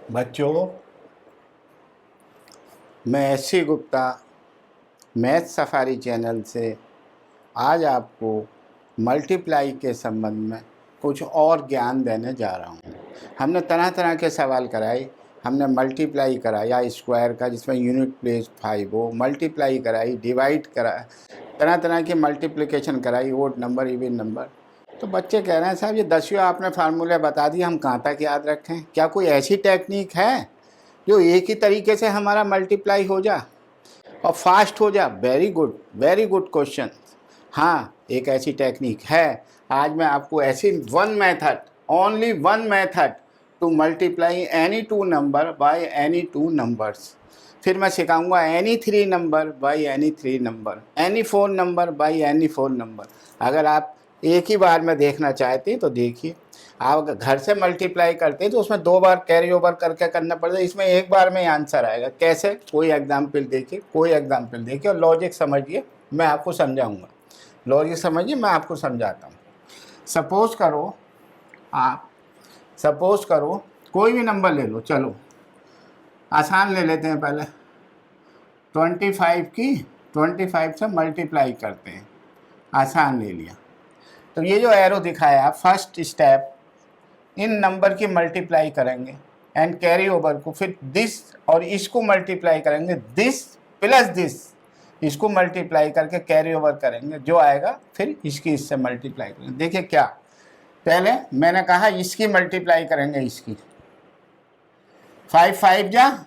बच्चों, मैं SC. Gupta math safari channel से आज आपको मल्टीप्लाई के संबंध में कुछ और ज्ञान देने जा रहा हूँ। हमने तरह तरह के सवाल कराए। हमने मल्टीप्लाई कराया स्क्वायर का जिसमें यूनिट प्लेस 5 हो, मल्टीप्लाई कराई, डिवाइड कराया, तरह तरह की मल्टीप्लिकेशन कराई, ओड नंबर इवन नंबर। तो बच्चे कह रहे हैं साहब ये 10वीं आपने फार्मूले बता दिए, हम कहाँ तक याद रखें? क्या कोई ऐसी टेक्निक है जो एक ही तरीके से हमारा मल्टीप्लाई हो जा और फास्ट हो जा? Very good question. हाँ, एक ऐसी टेक्निक है। आज मैं आपको ऐसी only one method to multiply any two number by any two numbers. फिर मैं सिखाऊंगा any three number by any three number, any four number by any four number. अगर आप एक ही बार में देखना चाहते हैं तो देखिए। आप घर से मल्टीप्लाई करते हैं तो उसमें 2 बार कैरी ओवर करके करना पड़ता है, इसमें एक बार में ही आंसर आएगा। कैसे? कोई एग्जाम्पल देखिए और लॉजिक समझिए, मैं आपको समझाऊंगा। लॉजिक समझिए, मैं आपको समझाता हूँ। सपोज करो कोई भी नंबर ले लो, चलो आसान ले लेते हैं। पहले 25 से मल्टीप्लाई करते हैं, आसान ले लिया। तो ये जो एरो दिखाया, फर्स्ट स्टेप इन नंबर की मल्टीप्लाई करेंगे एंड कैरी ओवर को, फिर दिस और इसको मल्टीप्लाई करेंगे, दिस प्लस दिस, इसको मल्टीप्लाई करके कैरी ओवर करेंगे, जो आएगा फिर इसकी इससे मल्टीप्लाई करेंगे। देखिए क्या, पहले मैंने कहा इसकी मल्टीप्लाई करेंगे, इसकी 5 5 जा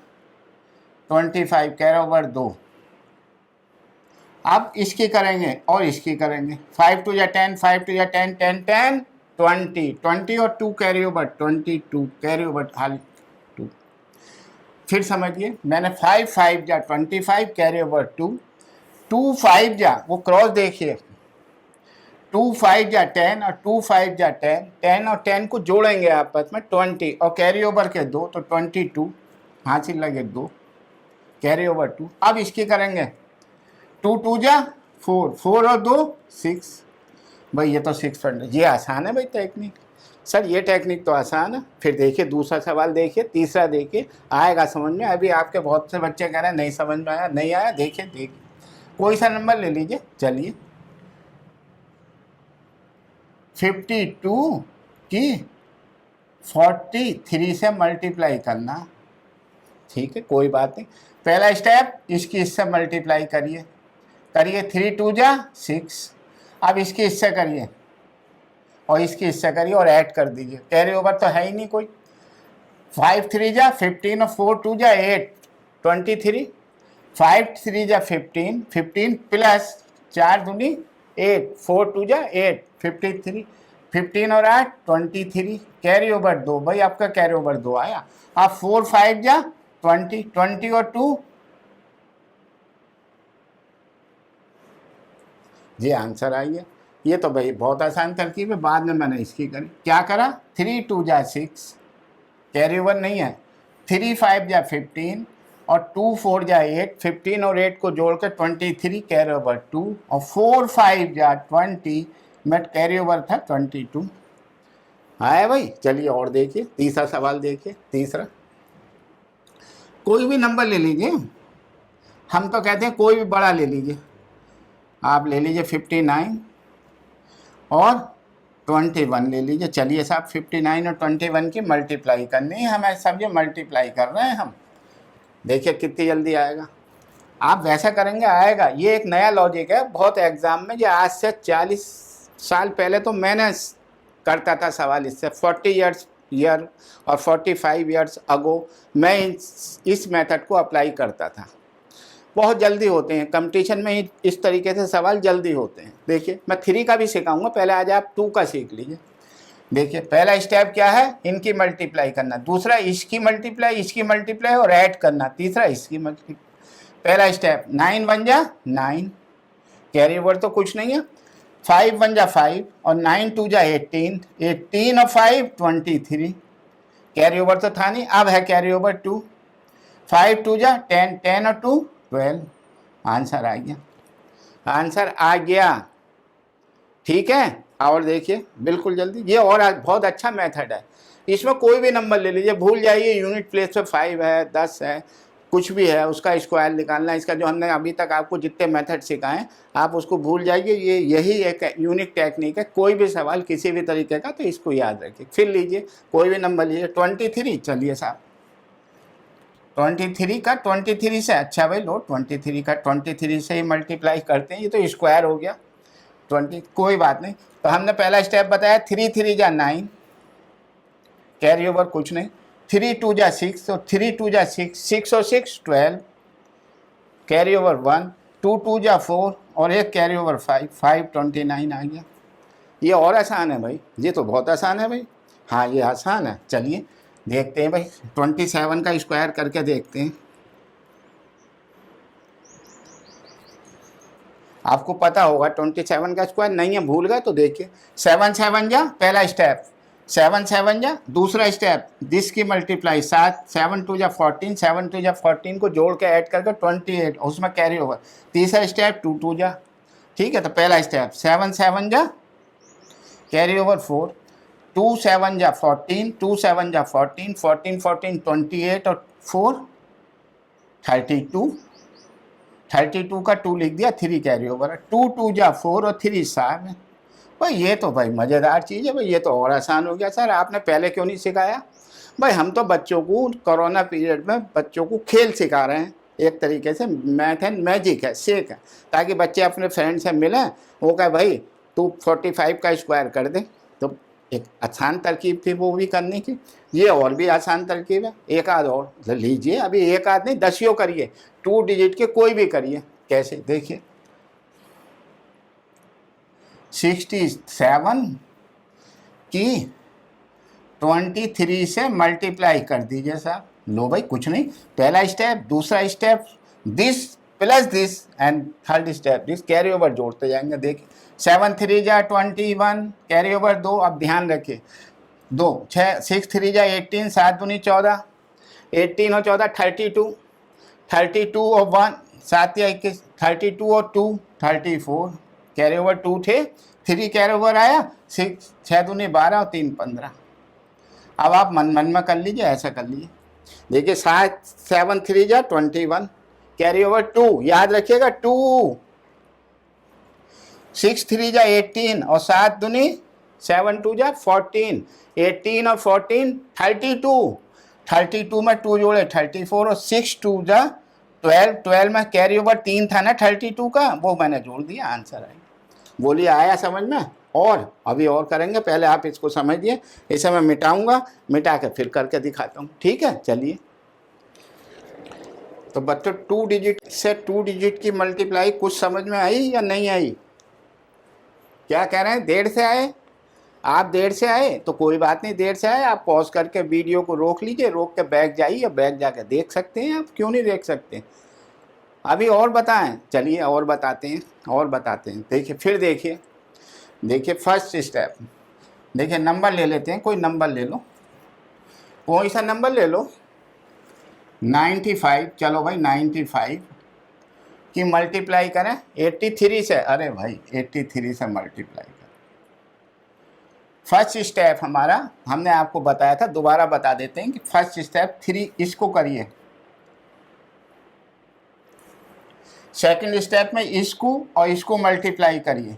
25 कैरी ओवर 2। अब इसकी करेंगे और इसकी करेंगे, 5 2 जा 10, 5 2 जा 10, 10 10 20 और 2 कैरी ओवर 22 कैरी ओवर खाली 2। फिर समझिए, मैंने 5 5 जा 25 कैरी ओवर 2, 2 5 जा, वो क्रॉस देखिए, 2 5 जा 10 और 2 5 जा 10, 10 और 10 को जोड़ेंगे आपस में 20 और कैरी ओवर के 2 तो 22, हासिल लगे 2 कैरी ओवर 2। अब इसकी करेंगे, 2 2 जा 4, 4 और 2 6। भाई ये तो 6, ये आसान है भाई टेक्निक। सर ये टेक्निक तो आसान है। फिर देखिए दूसरा सवाल, देखिए तीसरा, देखिए आएगा समझ में। अभी आपके बहुत से बच्चे कह रहे हैं नहीं समझ में आया, नहीं आया। देखिए कोई सा नंबर ले लीजिए, चलिए 52 की 43 से मल्टीप्लाई करना, ठीक है कोई बात नहीं। पहला स्टेप इसकी इससे मल्टीप्लाई करिए, 3 2 जा 6। अब इसकी इससे करिए और इसकी इससे करिए और ऐड कर दीजिए, कैरी ओवर तो है ही नहीं कोई। 5 3 जा 15 और 4 2 जा 8 23, 5 3 जा 15, 15 प्लस 4 दूनी 8, 4 2 जा 8 53, 15 और 8 23, कैरी ओवर 2। भाई आपका कैरी ओवर 2 आया। अब 4 5 जा 20, 20 और 2, ये आंसर आई है। ये तो भाई बहुत आसान तरकीब है। बाद में मैंने इसकी करी, क्या करा, 3 2 जा 6 कैरी ओवर नहीं है, 3 5 जा 15 और 2 4 जा 8, 15 और 8 को जोड़ के 23 कैरी ओवर 2 और 4 5 जा 20 में कैरी ओवर था 22। आया भाई। चलिए और देखिए तीसरा सवाल, देखिए तीसरा, कोई भी नंबर ले लीजिए। हम तो कहते हैं कोई भी बड़ा ले लीजिए। आप ले लीजिए 59 और 21 ले लीजिए। चलिए साहब 59 और 21 की मल्टीप्लाई करनी है हमें, सब ये मल्टीप्लाई कर रहे हैं हम। देखिए कितनी जल्दी आएगा। आप वैसा करेंगे आएगा। ये एक नया लॉजिक है, बहुत एग्जाम में। ये आज से 40 साल पहले तो मैंने करता था सवाल इससे, 40 ईयर और 45 ईयर्स अगो मैं इस मेथड को अप्लाई करता था। बहुत जल्दी होते हैं कंपटीशन में ही, इस तरीके से सवाल जल्दी होते हैं। देखिए मैं 3 का भी सिखाऊंगा, पहले आज आप 2 का सीख लीजिए। देखिए पहला स्टेप क्या है, इनकी मल्टीप्लाई करना, दूसरा इसकी मल्टीप्लाई और ऐड करना, तीसरा इसकी मल्टीप्लाई। पहला स्टेप 9 1 जा 9, कैरी ओवर तो कुछ नहीं है, 5 1 जा 5 और 9 2 जा 18, 18 और 5 23, कैरी ओवर तो था नहीं, अब है कैरी ओवर 2, 5 2 जा 10, 10 और 2 12। आंसर आ गया, ठीक है। और देखिए बिल्कुल जल्दी, ये और बहुत अच्छा मेथड है। इसमें कोई भी नंबर ले लीजिए, भूल जाइए यूनिट प्लेस पे 5 है, 10 है, कुछ भी है, उसका स्क्वायर निकालना है। इसका जो हमने अभी तक आपको जितने मेथड सिखाए आप उसको भूल जाइए। यही एक यूनिक टेक्निक है, कोई भी सवाल किसी भी तरीके का तो इसको याद रखिए। फिर लीजिए कोई भी नंबर लीजिए, 23। चलिए साहब 23 का 23 से, अच्छा भाई लो 23 का 23 से ही मल्टीप्लाई करते हैं, ये तो स्क्वायर हो गया 20, कोई बात नहीं। तो हमने पहला स्टेप बताया 3 3 जा 9, कैरी ओवर कुछ नहीं, 3 2 जा 6, तो 3 2 जा 6, 6 और 6 12, कैरी ओवर 1, 2 2 जा 4 और एक कैरी ओवर 5, 5 29 आ गया। ये और आसान है भाई, ये तो बहुत आसान है भाई। हाँ ये आसान है, चलिए देखते हैं भाई 27 का स्क्वायर करके देखते हैं। आपको पता होगा 27 का स्क्वायर, नहीं है भूल गए तो देखिए 7 7 जा पहला स्टेप, 7 7 जा दूसरा स्टेप, दिस की मल्टीप्लाई 7, 7 2 जा 14, 7 2 जा 14 को जोड़ के ऐड करके 28, उसमें कैरी ओवर। तीसरा स्टेप 2 2 जा, ठीक है। तो पहला स्टेप 7 7 जा कैरी ओवर 4, 2 7 जा 14, 2 7 जा 14, 14 14 28 और 4 32, 32 का 2 लिख दिया, 3 कैरी ओवर है, 2 2 जा 4 और 3 7। भाई ये तो भाई मज़ेदार चीज़ है भाई, ये तो और आसान हो गया। सर आपने पहले क्यों नहीं सिखाया? भाई हम तो बच्चों को कोरोना पीरियड में बच्चों को खेल सिखा रहे हैं, एक तरीके से मैथ एंड मैजिक है, शेक है, ताकि बच्चे अपने फ्रेंड से मिलें, वो कहे भाई तू 45 का स्क्वायर कर दे। तो एक आसान तरकीब थी वो भी करने की, ये और भी आसान तरकीब है, एक आध और लीजिए। अभी एक आध नहीं 10 करिए, 2 डिजिट के कोई भी करिए। कैसे देखिए 67 की 23 से मल्टीप्लाई कर दीजिए साहब। लो भाई कुछ नहीं, पहला स्टेप, दूसरा step this plus this and third step this, carry over जोड़ते जाएंगे। देखिए 7 3 जा 21, कैरी ओवर 2। अब ध्यान रखिए 2 6 6 3 जा 18, 7 दूनी 14, 18 और 14 32, 32 और 1 7 या 21, 32 और 2 34, कैरी ओवर 2 थे, 3 कैरी ओवर आया, 6 6 दूनी 12 और 3 15। अब आप मन मन में कर लीजिए, ऐसा कर लीजिए। देखिए 7 3 जा 21, कैरी ओवर 2, याद रखिएगा 2, 6 3 जा 18 और 7 दूनी 7 2 जा 14, 18 और 14 32, 32 में 2 जोड़े 34 और 6 2 जा 12, 12 में कैरी ओवर 3 था ना 32 का, वो मैंने जोड़ दिया, आंसर आया। बोलिए आया समझ में? और अभी और करेंगे, पहले आप इसको समझिए, इसे मैं मिटाऊंगा, मिटा के फिर करके दिखाता हूँ, ठीक है। चलिए तो बच्चों 2 डिजिट से 2 डिजिट की मल्टीप्लाई कुछ समझ में आई या नहीं आई? क्या कह रहे हैं, देर से आए? आप देर से आए तो कोई बात नहीं, देर से आए आप पॉज करके वीडियो को रोक लीजिए, रोक के बैक जाइए, या बैक जाके देख सकते हैं, आप क्यों नहीं देख सकते। अभी और बताएं, चलिए और बताते हैं, और बताते हैं। देखिए फिर देखिए, देखिए फर्स्ट स्टेप, देखिए नंबर ले लेते हैं, कोई नंबर ले लो, कोई सा नंबर ले लो, 95। चलो भाई 95 की मल्टीप्लाई करें 83 से, अरे भाई 83 से मल्टीप्लाई करें। फर्स्ट स्टेप हमारा, हमने आपको बताया था, दोबारा बता देते हैं कि फर्स्ट स्टेप 3 इसको करिए, सेकंड स्टेप में इसको और इसको मल्टीप्लाई करिए,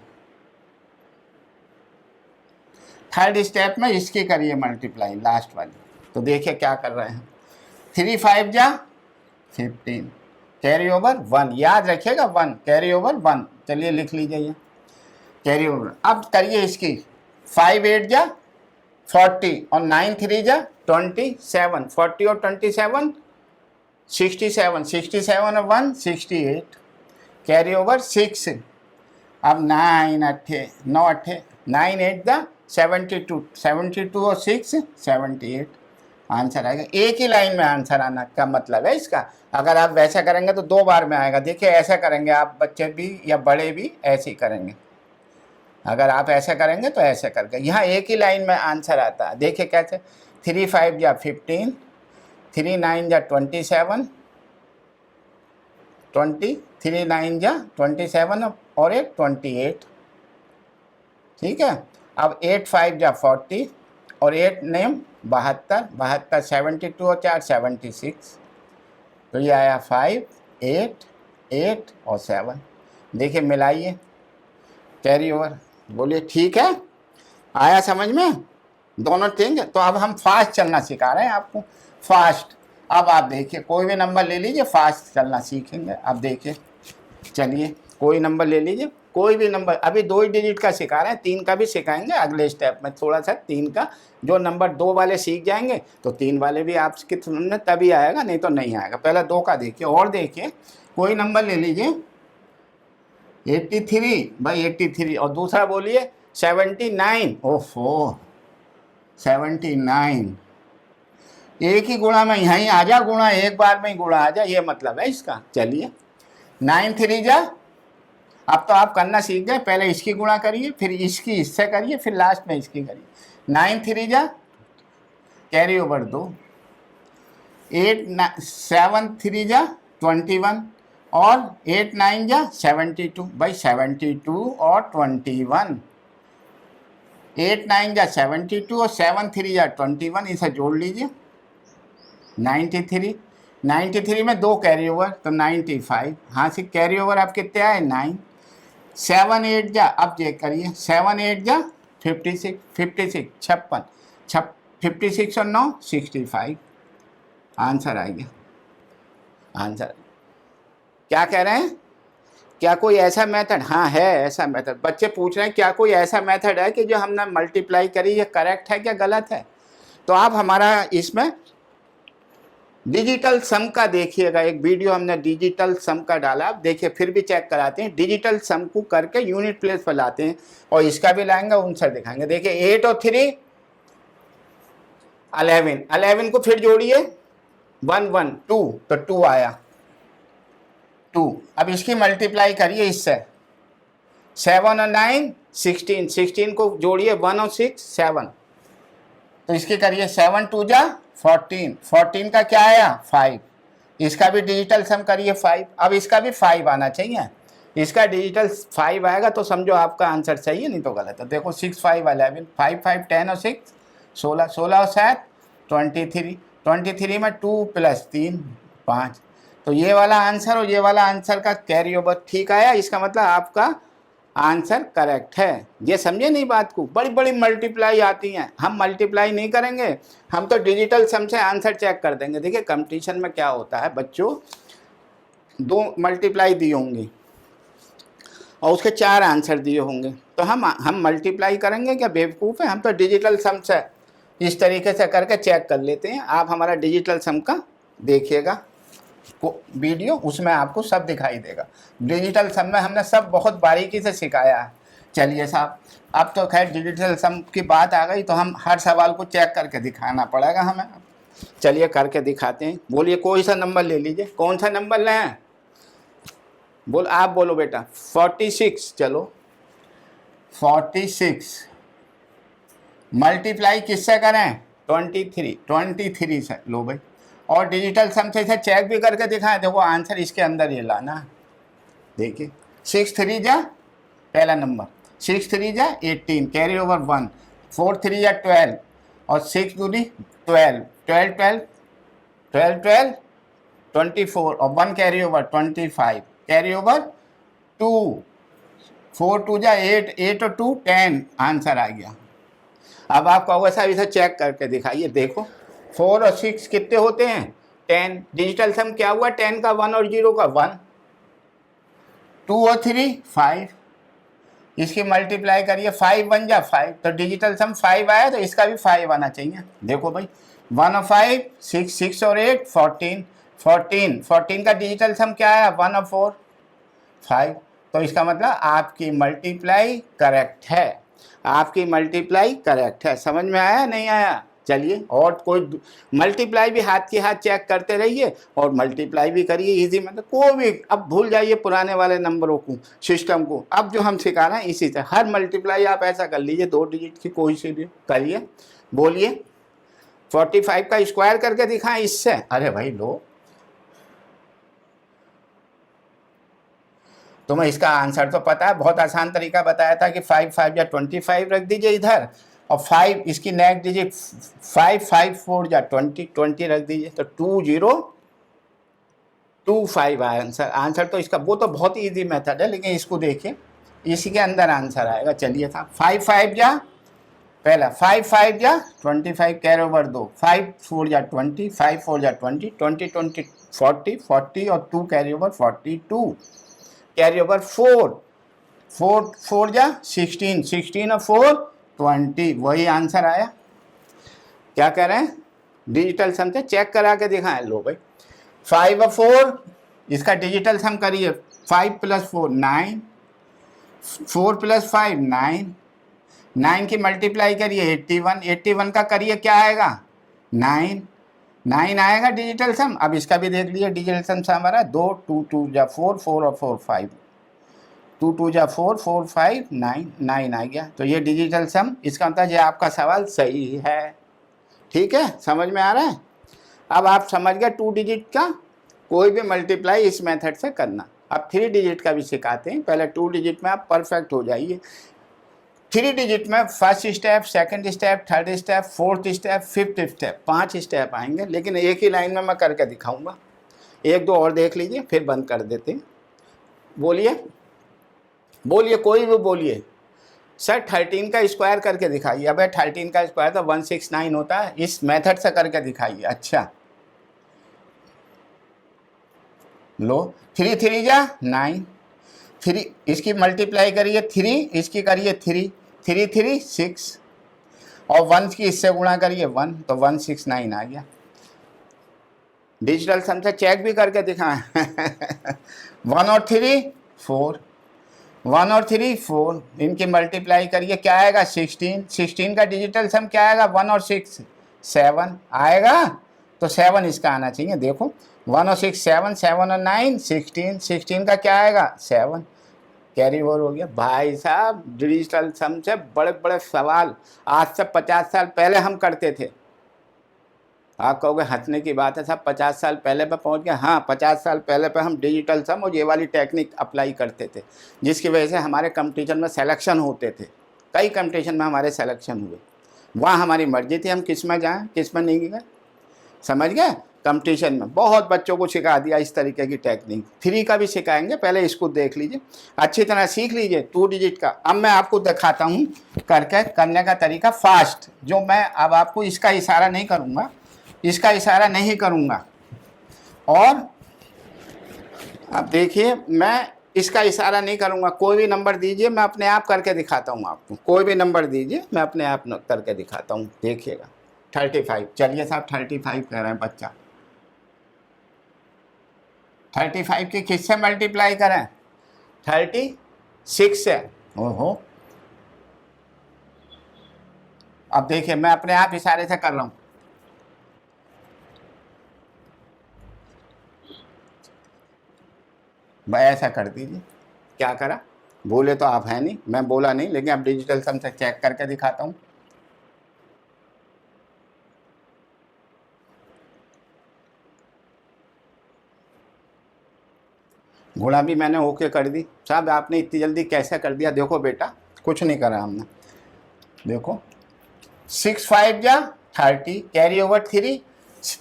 थर्ड स्टेप में इसकी करिए मल्टीप्लाई, लास्ट वाली। तो देखिए क्या कर रहे हैं, 3 5 जा 15, कैरी ओवर 1, याद रखिएगा 1, कैरी ओवर 1। चलिए लिख लीजिए ये कैरी ओवर। अब करिए इसकी 5 8 जा 40 और 9 3 जा 27, 40 और 27 67, 67 और 1 68, कैरी ओवर 6। अब 9 अट्ठे 9 अट्ठे 9 8 जा 72, 72 और 6 78, आंसर आएगा। एक ही लाइन में आंसर आना का मतलब है इसका। अगर आप वैसा करेंगे तो 2 बार में आएगा। देखिए ऐसा करेंगे आप, बच्चे भी या बड़े भी ऐसे ही करेंगे। अगर आप ऐसा करेंगे तो ऐसे करके यहाँ एक ही लाइन में आंसर आता है। देखिए कैसे, 3 5 जा 15, 3 9 जा 27, 20, 3 9 जा 27 और एक 28, ठीक है। अब 8 5 जा 40 और 8 9 72, 72 72 और 4 76, तो ये आया 5 8 8 और 7। देखिए मिलाइए, कैरी ओवर। बोलिए ठीक है, आया समझ में दोनों थिंग। तो अब हम फास्ट चलना सिखा रहे हैं आपको, फास्ट। अब आप देखिए कोई भी नंबर ले लीजिए, फास्ट चलना सीखेंगे। अब देखिए, चलिए कोई नंबर ले लीजिए, कोई भी नंबर। अभी 2 ही डिजिट का सिखा रहे हैं, 3 का भी सिखाएंगे अगले स्टेप में। थोड़ा सा 3 का, जो नंबर 2 वाले सीख जाएंगे तो 3 वाले भी आपके समझ में तभी आएगा, नहीं तो नहीं आएगा। पहले 2 का देखिए। और देखिए कोई नंबर ले लीजिए, 83 भाई 83, और दूसरा बोलिए 79। ओफो 79, एक ही गुणा में यहीं आ जा, गुणा एक बार में ही गुणा आ जा, ये मतलब है इसका। चलिए 9 3 जा, अब तो आप करना सीख गए। पहले इसकी गुणा करिए, फिर इसकी इससे करिए, फिर लास्ट में इसकी करिए। 9 3 जा, कैरी ओवर 2। 8 7 3 जा 21, और 8 9 जा 72। भाई 72 और 21, 8 9 जा 72 और 7 3 जा 21, इसे जोड़ लीजिए 93। 93 में 2 कैरी ओवर तो 95। हाँ से कैरी ओवर आप कितने आए 9। 7 8 जा, अब चेक करिए, 7 8 जा 56, 56 56, 56 और 9 65। आंसर आ गया। आंसर क्या कह रहे हैं, क्या कोई ऐसा मेथड, हाँ है ऐसा मेथड। बच्चे पूछ रहे हैं क्या कोई ऐसा मेथड है कि जो हमने मल्टीप्लाई करी ये करेक्ट है क्या गलत है। तो आप हमारा इसमें डिजिटल सम का देखिएगा, एक वीडियो हमने डिजिटल सम का डाला, आप देखिए, फिर भी चेक कराते हैं। डिजिटल सम को करके यूनिट प्लेस पर लाते हैं, और इसका भी लाएंगे, उनसे दिखाएंगे। देखिए 8 और 3 11, 11 को फिर जोड़िए 1 1 2, तो 2 आया 2। अब इसकी मल्टीप्लाई करिए इससे, 7 और 9 16, 16 को जोड़िए 1 और 6 7, तो इसकी करिए 7 2 जा 14, 14 का क्या आया 5। इसका भी डिजिटल सम करिए 5। अब इसका भी 5 आना चाहिए, इसका डिजिटल 5 आएगा तो समझो आपका आंसर सही है, नहीं तो गलत है। देखो 6 5 11, 5 5 10 और 6 16, 16 और 7 23, 23 में 2 + 3 5। तो ये वाला आंसर और ये वाला आंसर का कैरी ओवर ठीक आया, इसका मतलब आपका आंसर करेक्ट है। ये समझे नहीं बात को, बड़ी बड़ी मल्टीप्लाई आती हैं, हम मल्टीप्लाई नहीं करेंगे, हम तो डिजिटल सम से आंसर चेक कर देंगे। देखिए कंपटीशन में क्या होता है बच्चों, 2 मल्टीप्लाई दी होंगी और उसके 4 आंसर दिए होंगे, तो हम मल्टीप्लाई करेंगे क्या, बेवकूफ़ है। हम तो डिजिटल सम से इस तरीके से करके चेक कर लेते हैं। आप हमारा डिजिटल सम का देखिएगा वीडियो, उसमें आपको सब दिखाई देगा। डिजिटल सम में हमने सब बहुत बारीकी से सिखाया है। चलिए साहब, अब तो खैर डिजिटल सम की बात आ गई, तो हम हर सवाल को चेक करके दिखाना पड़ेगा हमें। चलिए करके दिखाते हैं। बोलिए कोई सा नंबर ले लीजिए, कौन सा नंबर लें, बोल आप बोलो बेटा। 46, चलो 46 मल्टीप्लाई किससे करें 23, 23 से, लो भाई। और डिजिटल सम से इसे चेक भी करके दिखाएं, देखो आंसर इसके अंदर ये लाना है। देखिए 6 3 जा, पहला नंबर 6 3 जा 18, कैरी ओवर 1, 4 3 जा 12, और 6 दूनी 12, 12 12 12 12 24, और 1 कैरी ओवर 25, कैरी ओवर 2, 4 2 जा 8, 8 और 2 10, आंसर आ गया। अब आप कहोगे साहब इसे चेक करके दिखाइए। देखो 4 और 6 कितने होते हैं 10, डिजिटल सम क्या हुआ 10 का 1 और 0 का 1, 2 और 3 5, इसकी मल्टीप्लाई करिए 5 1 जा 5, तो डिजिटल सम 5 आया, तो इसका भी 5 आना चाहिए। देखो भाई 1 और 5 6, 6 और 8 14, 14, 14 का डिजिटल सम क्या आया 1 और 4 5, तो इसका मतलब आपकी मल्टीप्लाई करेक्ट है, आपकी मल्टीप्लाई करेक्ट है। समझ में आया नहीं आया। चलिए और कोई मल्टीप्लाई भी हाथ के हाथ चेक करते रहिए, और मल्टीप्लाई भी करिए इजी, मतलब कोई भी अब भूल जाइए पुराने वाले नंबरों को, सिस्टम को। अब जो हम सिखा रहे हैं इसी से हर मल्टीप्लाई आप ऐसा कर लीजिए, 2 डिजिट की कोई सी भी करिए। बोलिए 45 का स्क्वायर करके दिखाएं इससे। अरे भाई लो, तुम्हें इसका आंसर तो पता है, बहुत आसान तरीका बताया था कि 5 5 या 25 रख दीजिए इधर, और 5 इसकी नेक्स्ट डिजिट 5, 5 4 जा 20, 20 रख दीजिए तो 2025 आंसर। आंसर तो इसका वो तो बहुत ही ईजी मेथड है, लेकिन इसको देखिए इसी के अंदर आंसर आएगा। चलिए था 5 5 जा पहला 5 5 जा 25 कैरी ओवर 2, 5 4 जा 20, 5 4 जा 20, 20 20 40, 40 और 2 कैरी ओवर 42, कैरी ओवर 4 4 4 जा 16, 16 और 4 20, वही आंसर आया। क्या कह रहे हैं, डिजिटल सम से चेक करा के दिखाएं। लो भाई 5 और 4 इसका डिजिटल सम करिए, 5 + 4 9, 4 + 5 9, 9 की मल्टीप्लाई करिए 81, 81 का करिए क्या आएगा 9, 9 आएगा डिजिटल सम। अब इसका भी देख लीजिए डिजिटल सम से हमारा 2 2 2 जा 4, 4 और 4 5, 2 2 जा 4, 4 5 9, 9 आ गया। तो ये डिजिटल सम, इसका मतलब ये आपका सवाल सही है। ठीक है, समझ में आ रहा है। अब आप समझ गए 2 डिजिट का कोई भी मल्टीप्लाई इस मेथड से करना। अब 3 डिजिट का भी सिखाते हैं, पहले 2 डिजिट में आप परफेक्ट हो जाइए। 3 डिजिट में first step, second step, third step, fourth step, fifth step, 5 step आएंगे, लेकिन एक ही लाइन में मैं करके दिखाऊंगा। एक दो और देख लीजिए फिर बंद कर देते हैं। बोलिए बोलिए, कोई भी बोलिए। सर 13 का स्क्वायर करके दिखाइए। अबे 13 का स्क्वायर तो 169 होता है, इस मेथड से करके दिखाइए। अच्छा लो 3 3 जा 9, 3 इसकी मल्टीप्लाई करिए 3, इसकी करिए 3, 3 3 6 और 1 की इससे गुणा करिए 1, तो 169 आ गया। डिजिटल सम से चेक भी करके दिखाएं 1 और 3 4, 1 और 3 4, इनकी मल्टीप्लाई करिए क्या आएगा 16, 16 का डिजिटल सम क्या आएगा 1 और 6 7 आएगा, तो 7 इसका आना चाहिए। देखो 1 और 6 7, 7 और 9 16, 16 का क्या आएगा 7, कैरी ओवर हो गया। भाई साहब डिजिटल सम से बड़े बड़े सवाल आज से 50 साल पहले हम करते थे। आप कहोगे हंसने की बात है साहब, 50 साल पहले पे पहुंच गए। हाँ 50 साल पहले पे हम डिजिटल सम और ये वाली टेक्निक अप्लाई करते थे, जिसकी वजह से हमारे कंपटीशन में सिलेक्शन होते थे। कई कंपटीशन में हमारे सिलेक्शन हुए, वहाँ हमारी मर्जी थी हम किस में जाएँ किस में नहीं गए। समझ गए, कंपटीशन में बहुत बच्चों को सिखा दिया इस तरीके की टेक्निक। 3 का भी सिखाएंगे, पहले इसको देख लीजिए, अच्छी तरह सीख लीजिए 2 डिजिट का। अब मैं आपको दिखाता हूँ करके करने का तरीका फास्ट, जो मैं अब आपको इसका इशारा नहीं करूँगा, इसका इशारा नहीं करूँगा। और अब देखिए मैं इसका इशारा नहीं करूँगा, कोई भी नंबर दीजिए मैं अपने आप करके दिखाता हूँ आपको। कोई भी नंबर दीजिए मैं अपने आप करके दिखाता हूँ, देखिएगा। 35, चलिए साहब 35 कह रहे हैं बच्चा। 35 की किससे मल्टीप्लाई करें 36 से। ओहो, अब देखिए मैं अपने आप इशारे से कर रहा हूं। भाई ऐसा कर दीजिए, क्या करा, बोले तो आप है नहीं, मैं बोला नहीं, लेकिन अब डिजिटल सम से चेक करके दिखाता हूं। गुणा भी मैंने ओके कर दी। साहब आपने इतनी जल्दी कैसे कर दिया। देखो बेटा कुछ नहीं करा हमने, देखो 6 5 जा 30, कैरी ओवर 3,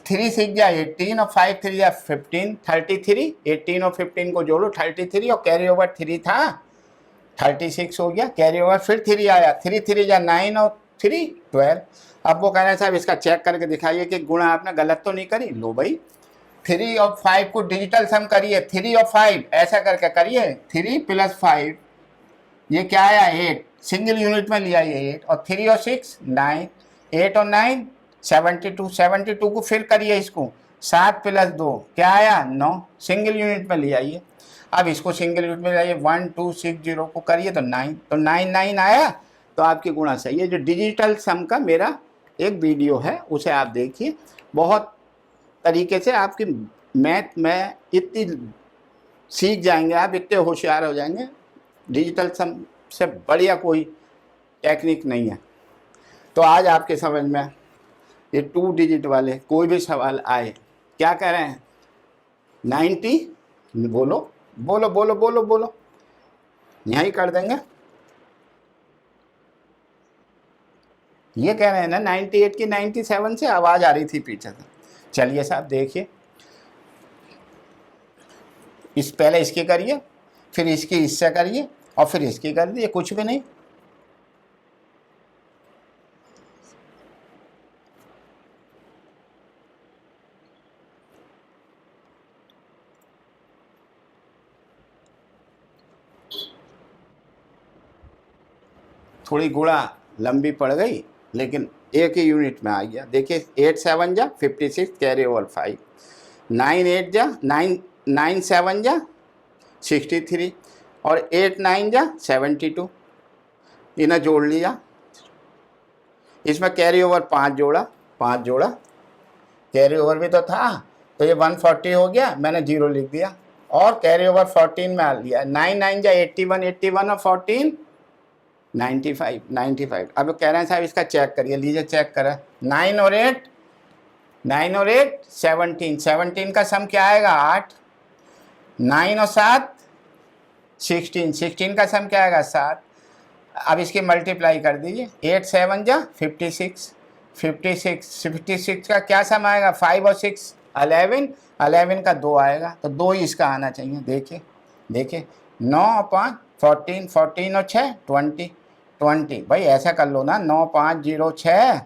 3 6 जा 18 और 5 3 जा 15, 33, 18 और 15 को जोड़ो 33 और कैरी ओवर 3 था 36 हो गया। कैरी ओवर फिर 3 आया, 3 3 जा 9 और 3 12। अब वो कह रहे हैं साहब इसका चेक करके दिखाइए कि गुणा आपने गलत तो नहीं करी। लो भाई 3 और 5 को डिजिटल सम करिए, 3 और 5 ऐसा करके करिए, 3 + 5 ये क्या आया 8, सिंगल यूनिट में लिया ये 8, और 3 और 6 9, 8 और 9 72, 72 को फिर करिए इसको 7 + 2 क्या आया 9, सिंगल यूनिट में लिया ये। अब इसको सिंगल यूनिट में लाइए 1 2 6 0 को करिए तो 9, तो 9 9 आया, तो आपकी गुणा सही है। जो डिजिटल सम का मेरा एक वीडियो है उसे आप देखिए, बहुत तरीके से आपकी मैथ में इतनी सीख जाएंगे, आप इतने होशियार हो जाएंगे, डिजिटल सम से बढ़िया कोई टेक्निक नहीं है। तो आज आपके समझ में ये 2 डिजिट वाले कोई भी सवाल आए, क्या कह रहे हैं 90, बोलो बोलो बोलो बोलो बोलो, यहीं कर देंगे। ये कह रहे हैं ना 98 की 97 से आवाज़ आ रही थी पीछे से। चलिए साहब देखिए, इस पहले इसकी करिए, फिर इसकी इससे करिए और फिर इसकी कर दिए, कुछ भी नहीं। थोड़ी गुणा लंबी पड़ गई लेकिन एक ही यूनिट में आ गया। देखिए 8 7 जा 56 कैरी ओवर 5, 9 8 जा 9 7 जा 63 और 8 9 जा 72, इन्हें जोड़ लिया। इसमें कैरी ओवर 5 जोड़ा, 5 जोड़ा, कैरी ओवर भी तो था, तो ये 140 हो गया, मैंने 0 लिख दिया और कैरी ओवर 14 में आ लिया। 9 9 जा 81, 81 और 14 95, 95। अब कह रहे हैं साहब इसका चेक करिए, लीजिए चेक करें। 9 और 8 17, 17 का सम क्या आएगा 8, 9 और 7 16, 16 का सम क्या आएगा 7। अब इसकी मल्टीप्लाई कर दीजिए, 8 7 जा 56, 56 का क्या सम आएगा 5 और 6 11, 11 का 2 आएगा, तो 2 ही इसका आना चाहिए। देखिए देखिए 9 और 5 14, 14 और 6 20, 20। भाई ऐसा कर लो ना, 9 5 0 6,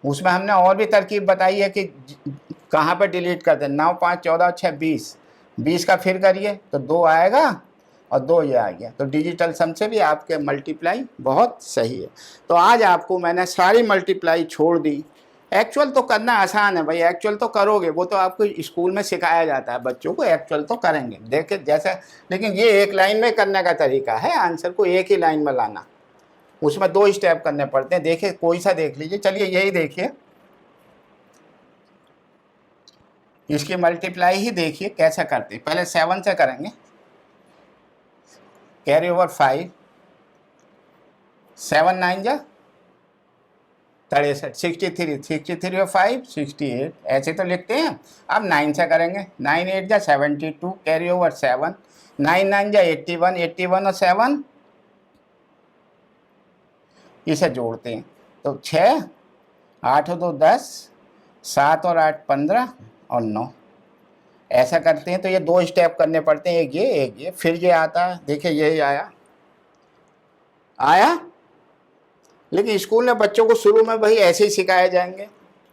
उसमें हमने और भी तरकीब बताई है कि कहाँ पर डिलीट कर दें। 9 5 14 6 20, 20 का फिर करिए तो 2 आएगा और 2 ये आ गया। तो डिजिटल सम से भी आपके मल्टीप्लाई बहुत सही है। तो आज आपको मैंने सारी मल्टीप्लाई छोड़ दी। एक्चुअल तो करना आसान है भाई, एक्चुअल तो करोगे, वो तो आपको स्कूल में सिखाया जाता है बच्चों को, एक्चुअल तो करेंगे देखे जैसे। लेकिन ये एक लाइन में करने का तरीका है, आंसर को एक ही लाइन में लाना, उसमें 2 स्टेप करने पड़ते हैं। देखिए कोई सा देख लीजिए, चलिए यही देखिए, इसकी मल्टीप्लाई ही देखिए कैसे करते हैं। पहले 7 से करेंगे, कैरी ओवर 5, 7 9 जा 63, 63, 63 और 5 68, ऐसे तो लिखते हैं। अब 9 से करेंगे, 9 8 जा 72 कैरी ओवर 7, 9 9 जा 81, 81 और 7 इसे जोड़ते हैं तो 6 8 और 2 10, 7 और 8 15 और 9, ऐसा करते हैं। तो ये 2 स्टेप करने पड़ते हैं, एक ये फिर ये आता है। देखिए यही आया। लेकिन स्कूल में बच्चों को शुरू में भाई ऐसे ही सिखाए जाएंगे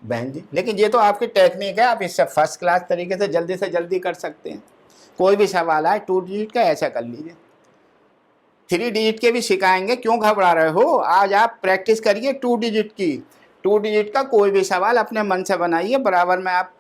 बहन जी, लेकिन ये तो आपकी टेक्निक है, आप इससे फर्स्ट क्लास तरीके से जल्दी कर सकते हैं। कोई भी सवाल आए 2 डिजिट का ऐसा कर लीजिए, 3 डिजिट के भी सिखाएंगे, क्यों घबरा रहे हो। आज आप प्रैक्टिस करिए 2 डिजिट की, 2 डिजिट का कोई भी सवाल अपने मन से बनाइए, बराबर में आप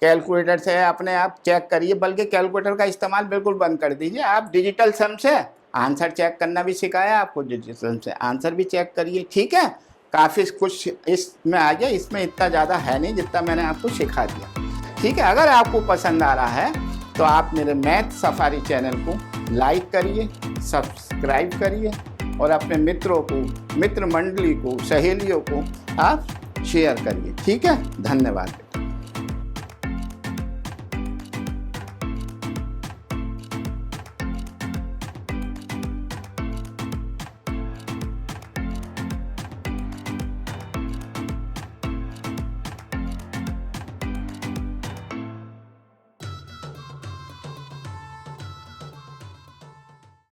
कैलकुलेटर से अपने आप चेक करिए, बल्कि कैलकुलेटर का इस्तेमाल बिल्कुल बंद कर दीजिए। आप डिजिटल सम से आंसर चेक करना भी सिखाया आपको, डिजिटल सम से आंसर भी चेक करिए, ठीक है। काफ़ी कुछ इसमें आ गया, इसमें इतना ज़्यादा है नहीं जितना मैंने आपको सिखा दिया, ठीक है। अगर आपको पसंद आ रहा है तो आप मेरे मैथ सफारी चैनल को लाइक करिए, सब्सक्राइब करिए और अपने मित्रों को, मित्र मंडली को, सहेलियों को आप शेयर करिए, ठीक है। धन्यवाद।